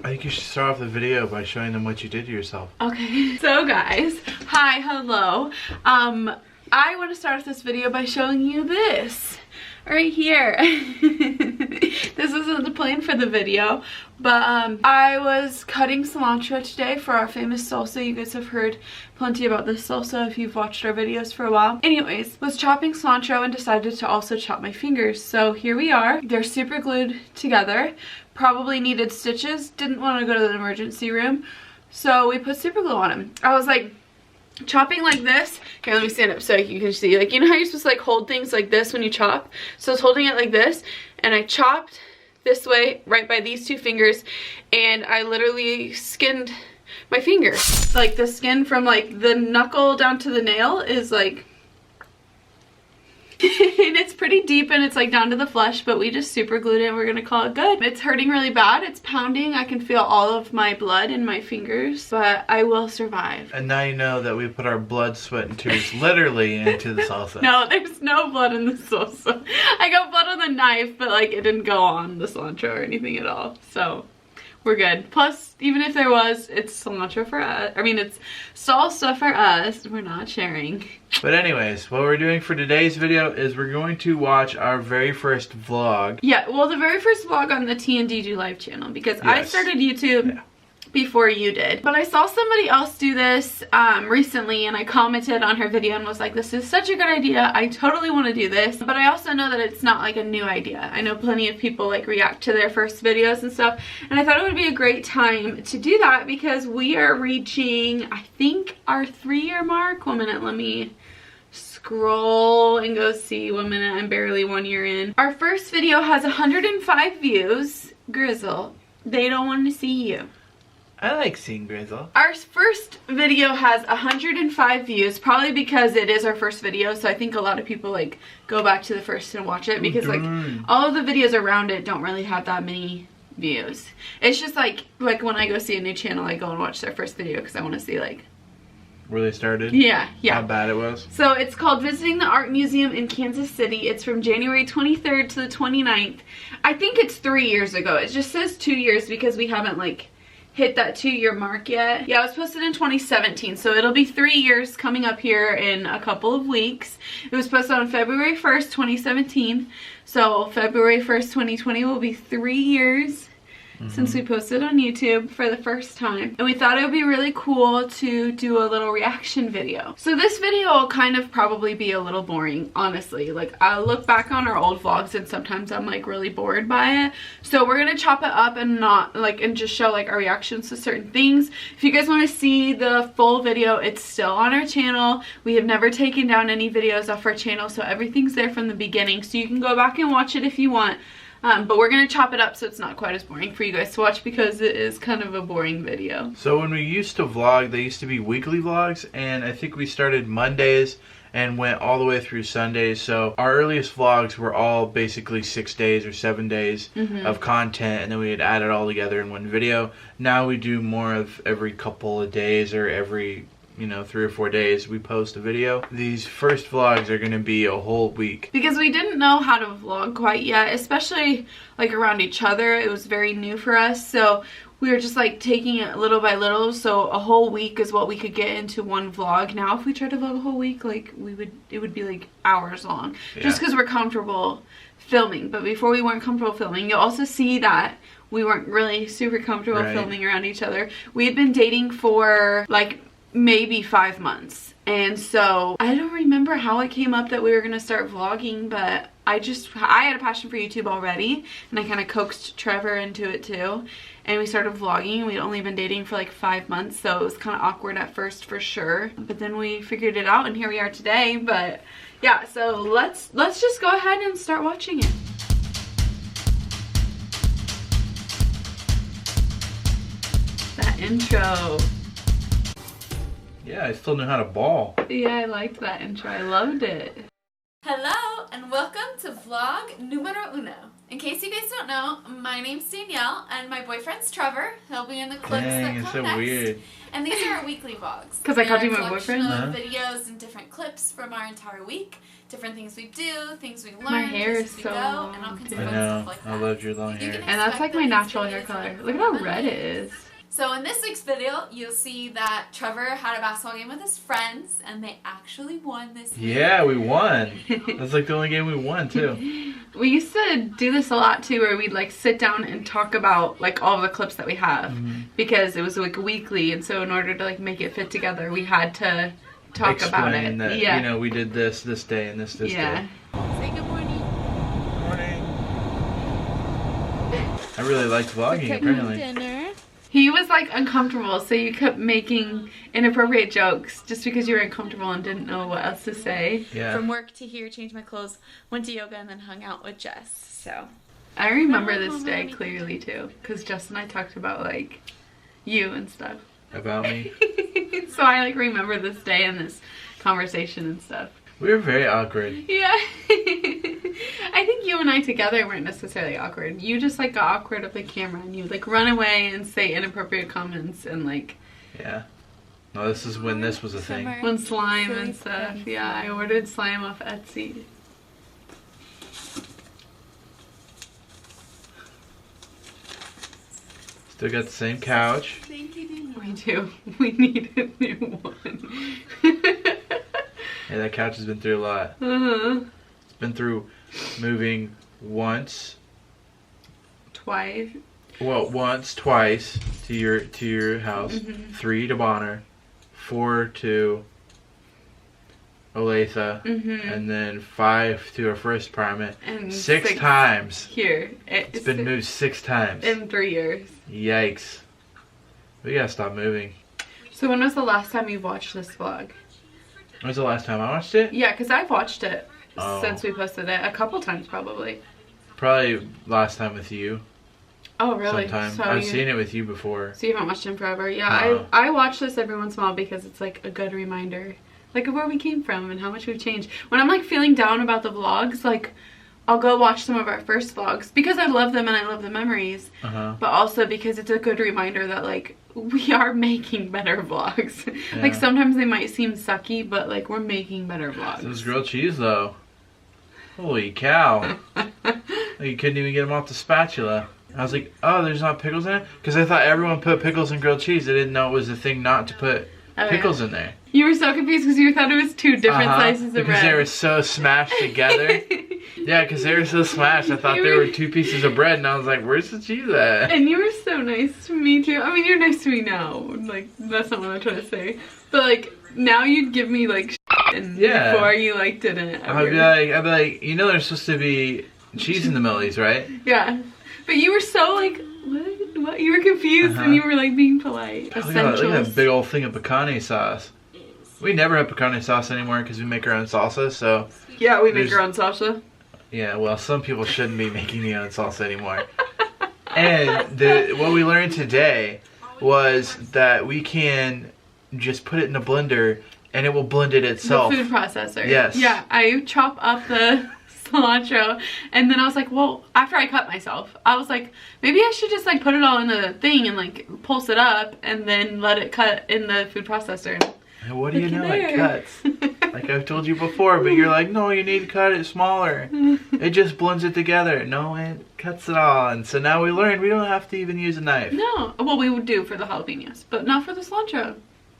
I think you should start off the video by showing them what you did to yourself. Okay, so guys, hi, hello. I want to start off this video by showing you this right here. This isn't the plan for the video, but I was cutting cilantro today for our famous salsa. You guys have heard plenty about this salsa if you've watched our videos for a while. Anyways, was chopping cilantro and decided to also chop my fingers. So here we are. They're super glued together. Probably needed stitches. Didn't want to go to the emergency room, so we put super glue on them. I was like chopping like this. Okay, let me stand up so you can see. Like, you know how you're supposed to like hold things like this when you chop? So I was holding it like this, and I chopped this way right by these two fingers, and I literally skinned my finger. Like the skin from like the knuckle down to the nail is like and it's pretty deep and it's like down to the flesh, but we just super glued it and we're gonna call it good. It's hurting really bad. It's pounding. I can feel all of my blood in my fingers, but I will survive. And now you know that we put our blood, sweat, and tears literally into the salsa. No, there's no blood in the salsa. I got blood on the knife, but like it didn't go on the cilantro or anything at all. So we're good. Plus, even if there was, it's cilantro for us. I mean, it's salsa for us. We're not sharing. But anyways, what we're doing for today's video is we're going to watch our very first vlog. Yeah, well, the very first vlog on the TNDG Live channel, because I started YouTube before you did. But I saw somebody else do this recently, and I commented on her video and was like, this is such a good idea. I totally want to do this. But I also know that it's not like a new idea. I know plenty of people like react to their first videos and stuff, and I thought it would be a great time to do that because we are reaching, I think, our 3-year mark. 1 minute, let me scroll and go see. 1 minute, I'm barely 1 year in. Our first video has 105 views. Grizzle, they don't want to see you. I like seeing Grizzle. Our first video has 105 views, probably because it is our first video, so I think a lot of people like go back to the first and watch it because like all of the videos around it don't really have that many views. It's just like when I go see a new channel, I go and watch their first video because I want to see like where they started? Yeah. How bad it was? So it's called Visiting the Art Museum in Kansas City. It's from January 23rd to the 29th. I think it's 3 years ago. It just says 2 years because we haven't like hit that 2-year mark yet. Yeah, it was posted in 2017, so it'll be 3 years coming up here in a couple of weeks. It was posted on February 1st, 2017. So February 1st, 2020 will be 3 years since we posted on YouTube for the first time. And we thought it would be really cool to do a little reaction video. So this video will kind of probably be a little boring, honestly. Like, I'll look back on our old vlogs and sometimes I'm like really bored by it. So we're gonna chop it up and not like, and just show like our reactions to certain things. If you guys want to see the full video, it's still on our channel. We have never taken down any videos off our channel, so everything's there from the beginning. So you can go back and watch it if you want. But we're going to chop it up so it's not quite as boring for you guys to watch because it is kind of a boring video. So when we used to vlog, they used to be weekly vlogs, and I think we started Mondays and went all the way through Sundays. So our earliest vlogs were all basically 6 days or 7 days of content, and then we had add it all together in one video. Now we do more of every couple of days or every 3 or 4 days we post a video. These first vlogs are gonna be a whole week because we didn't know how to vlog quite yet, especially like around each other. It was very new for us, so we were just like taking it little by little. So a whole week is what we could get into one vlog. Now if we tried to vlog a whole week, like it would be like hours long, just because we're comfortable filming. But before we weren't comfortable filming, you'll also see that we weren't really super comfortable filming around each other. We had been dating for like maybe 5 months, and so I don't remember how it came up that we were gonna start vlogging, but I had a passion for YouTube already, and I kind of coaxed Trevor into it too, and we started vlogging. We'd only been dating for like 5 months, so it was kind of awkward at first for sure, but then we figured it out and here we are today. But yeah, so let's just go ahead and start watching it. That intro. Yeah, I still know how to ball. Yeah, I liked that intro. I loved it. Hello and welcome to vlog numero uno. In case you guys don't know, my name's Danielle and my boyfriend's Trevor. He'll be in the clips Dang, that it's come so next. weird. And these are our weekly vlogs. Because I called you They're my a collection boyfriend? of videos and different clips from our entire week. Different things we do, things we learn, My hair places is we so go, long, and all kinds too. of I fun know. stuff like that. I loved your long You hair. can And that's expect like that my these natural hair videos color. are Look at how Monday. red it is. So in this week's video, you'll see that Trevor had a basketball game with his friends, and they actually won this week. Yeah, we won. That's like the only game we won too. We used to do this a lot too, where we'd like sit down and talk about like all the clips that we have, because it was like weekly, and so in order to like make it fit together, we had to talk about it. Explain that, Yeah. you know, we did this day and this Yeah. day. Say good morning. Morning. I really liked vlogging apparently. Dinner. He was like uncomfortable, so you kept making inappropriate jokes just because you were uncomfortable and didn't know what else to say. Yeah. From work to here, changed my clothes, went to yoga, and then hung out with Jess. So I remember this day clearly too, because Jess and I talked about like you and stuff. About me. So I like remember this day and this conversation and stuff. We were very awkward. Yeah. I think you and I together weren't necessarily awkward. You just like got awkward with the camera and you would like run away and say inappropriate comments and like Yeah. No, this is when this was a thing. when slime and stuff. Yeah, I ordered slime off Etsy. Still got the same couch. thank you, Danielle. We do. We need a new one. Yeah, that couch has been through a lot. Uh-huh. It's been through moving once. Twice. Well, once, twice to your house. 3 to Bonner. 4 to Olathe. And then 5 to our first apartment. And 6 times. Here. It's been moved 6 times. in 3 years. Yikes. We gotta stop moving. So when was the last time you watched this vlog? When was the last time I watched it? Yeah, because I've watched it Oh. since we posted it a couple times probably. Probably last time with you. Oh, really? Sometime. So I've you, seen it with you before. So you haven't watched it in forever? Yeah, No. I watch this every once in a while because it's like a good reminder, like of where we came from and how much we've changed. When I'm like feeling down about the vlogs, like I'll go watch some of our first vlogs because I love them and I love the memories, but also because it's a good reminder that like we are making better vlogs. Like Yeah. sometimes they might seem sucky, but like we're making better vlogs. Those grilled cheese though. Holy cow. You couldn't even get them off the spatula. I was like, oh, there's not pickles in it? Because I thought everyone put pickles in grilled cheese. I didn't know it was a thing not to put Oh, pickles in there. You were so confused because you thought it was two different slices of because bread. they were so smashed together. Yeah, because they were so smashed. I thought there were 2 pieces of bread, and I was like, where's the cheese at? And you were so nice to me too. I mean, you're nice to me now. Like, that's not what I'm trying to say. But like, now you'd give me like shit, and Yeah. before you like didn't. I'd be like, you know there's supposed to be cheese in the Millies, right? Yeah. But you were so like, what? You were confused and you were like being polite. Look at that big old thing of pecane sauce. We never have pecane sauce anymore because we make our own salsa, so... Yeah, we make There's- our own salsa. Yeah, well, some people shouldn't be making their own salsa anymore. And what we learned today was that we can just put it in a blender and it will blend it itself. The food processor. Yes. Yeah, I chop up the cilantro and then I was like, well, after I cut myself, I was like, maybe I should just like put it all in the thing and like pulse it up and then let it cut in the food processor. And what do you Looky know? there. It cuts. Like I've told you before, but you're like, no, you need to cut it smaller. It just blends it together. No, it cuts it all. And so now we learned we don't have to even use a knife. No, well, we would do for the jalapenos, but not for the cilantro.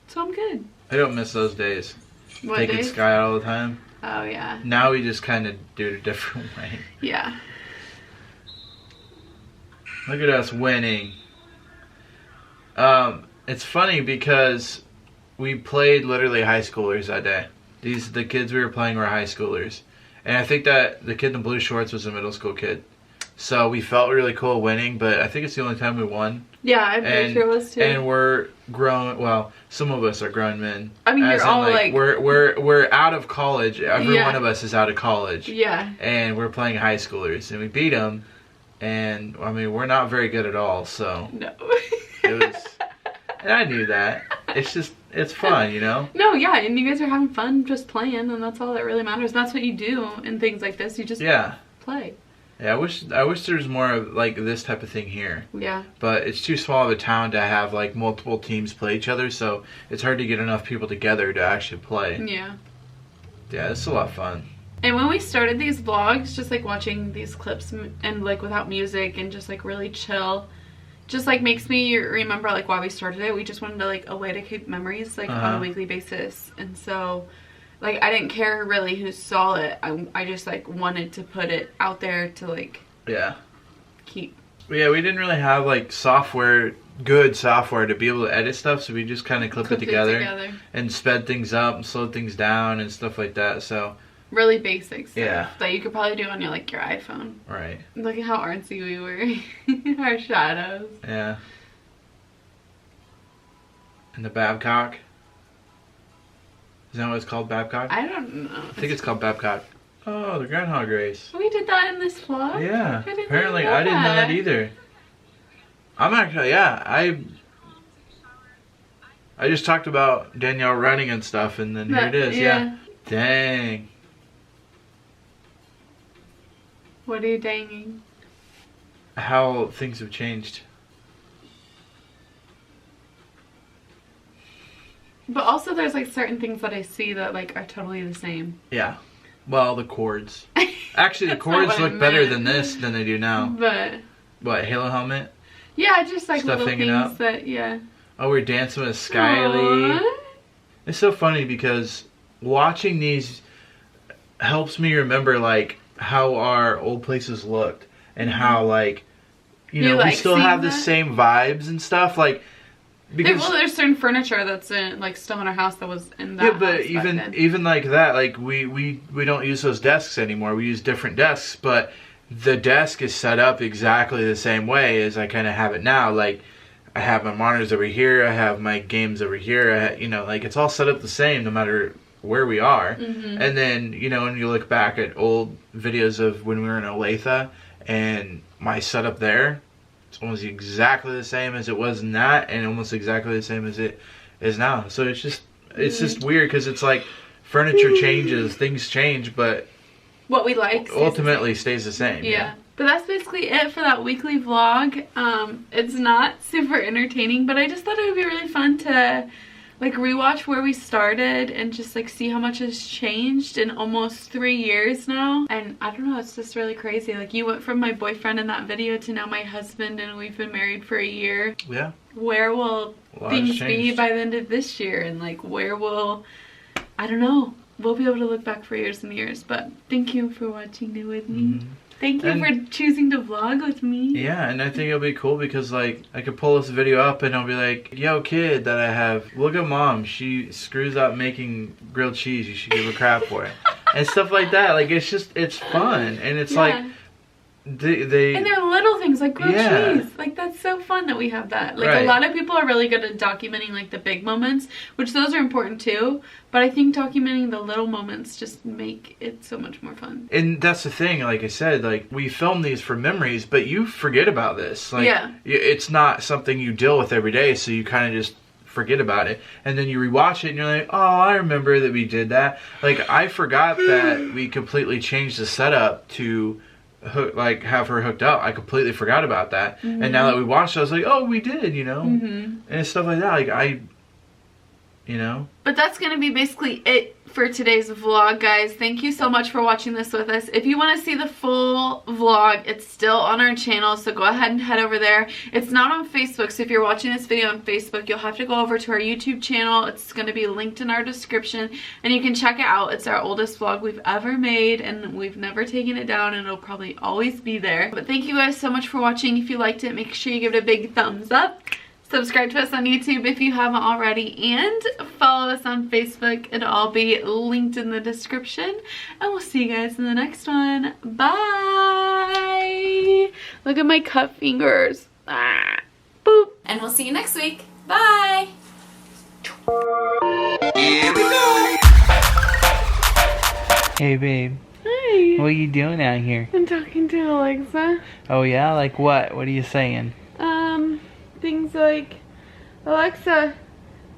So I'm good. I don't miss those days. What Taking days? Sky out all the time. Oh yeah, Now we just kind of do it a different way. yeah. Look at us winning. It's funny because we played literally high schoolers that day. The kids we were playing were high schoolers. And I think that the kid in the blue shorts was a middle school kid. So we felt really cool winning, but I think it's the only time we won. Yeah, I'm pretty sure it was too. And we're grown. Well, some of us are grown men. I mean, As you're in, all like we're out of college. Every Yeah. one of us is out of college. yeah. And we're playing high schoolers, and we beat them. And I mean, we're not very good at all. So No. it was, and I knew that. It's fun, you know. No, yeah, and you guys are having fun just playing, and that's all that really matters. And that's what you do in things like this. You just Yeah. play. Yeah, I wish there was more of like this type of thing here. Yeah. But it's too small of a town to have like multiple teams play each other, so it's hard to get enough people together to actually play. Yeah. Yeah, it's a lot of fun. And when we started these vlogs, just like watching these clips and like without music and just like really chill, just like makes me remember like why we started it. We just wanted to like a way to keep memories like on a weekly basis. And so like I didn't care really who saw it. I just like wanted to put it out there to like keep. Yeah, we didn't really have like good software to be able to edit stuff, so we just kind of clipped it together and sped things up and slowed things down and stuff like that. So really basic stuff yeah, that you could probably do on your like your iPhone. Right. Look at how artsy we were. Our shadows. Yeah. And the Babcock. Is that what it's called, Babcock? I don't know. I think it's called Babcock. Oh, the groundhog race. We did that in this vlog? Yeah. Apparently, I didn't know that either. I'm actually, yeah, I just talked about Danielle running and stuff, and then here it is, yeah. Dang. What are you danging? How things have changed. But also there's like certain things that I see that like are totally the same. Yeah. Well, the chords. Actually, the chords look better than they do now. But what, Halo helmet? yeah, just like Stuff little hanging things up. that yeah. Oh, we're dancing with Skyly. Aww. It's so funny because watching these helps me remember like how our old places looked and how like you like we still have the that? same vibes and stuff like because There's certain furniture that's in like still in our house that was in that. yeah, but house back then. even like that, like we don't use those desks anymore. We use different desks, but the desk is set up exactly the same way as I kind of have it now. Like I have my monitors over here, I have my games over here. Like it's all set up the same no matter where we are. Mm-hmm. And then when you look back at old videos of when we were in Olathe and my setup there, it's almost exactly the same as it was in that, and almost exactly the same as it is now. So it's just weird because it's like furniture changes, things change, but what we like ultimately stays the same. Yeah. But that's basically it for that weekly vlog. It's not super entertaining, but I just thought it would be really fun to like rewatch where we started and just like see how much has changed in almost 3 years now. And I don't know, it's just really crazy. Like you went from my boyfriend in that video to now my husband, and we've been married for a year. Yeah. Where will things be by the end of this year? And like where will, I don't know, we'll be able to look back for years and years. But thank you for watching it with me. Mm-hmm. Thank you for choosing to vlog with me. Yeah, and I think it'll be cool because like I could pull this video up and I'll be like, yo kid that I have, look at mom, she screws up making grilled cheese, you should give her crap for it. And stuff like that. Like it's fun, and it's like they and they're little things like grilled cheese. Like that's so fun that we have that. Like a lot of people are really good at documenting like the big moments, which those are important too, but I think documenting the little moments just make it so much more fun. And that's the thing, like I said, like we film these for memories, but you forget about this. Like it's not something you deal with every day, so you kind of just forget about it, and then you rewatch it and you're like, oh, I remember that we did that. Like I forgot that we completely changed the setup to have her hooked up. I completely forgot about that. And now that we watched it, I was like, oh, we did, and stuff like that. Like but that's gonna be basically it for today's vlog, guys. Thank you so much for watching this with us. If you want to see the full vlog, it's still on our channel, so go ahead and head over there. It's not on Facebook, so if you're watching this video on Facebook, you'll have to go over to our YouTube channel. It's going to be linked in our description, and you can check it out. It's our oldest vlog we've ever made, and we've never taken it down, and it'll probably always be there. But thank you guys so much for watching. If you liked it, make sure you give it a big thumbs up. Subscribe to us on YouTube if you haven't already, and follow us on Facebook. It'll all be linked in the description, and we'll see you guys in the next one. Bye! Look at my cut fingers. Ah, boop! And we'll see you next week. Bye! Here we go! Hey babe. Hi! What are you doing out here? I'm talking to Alexa. Oh yeah? Like what? What are you saying? Things like, Alexa,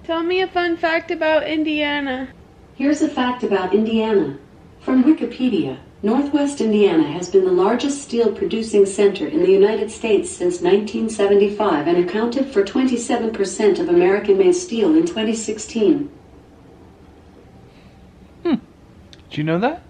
tell me a fun fact about Indiana. Here's a fact about Indiana from Wikipedia. Northwest Indiana has been the largest steel producing center in the United States since 1975 and accounted for 27% of American-made steel in 2016. Did you know that?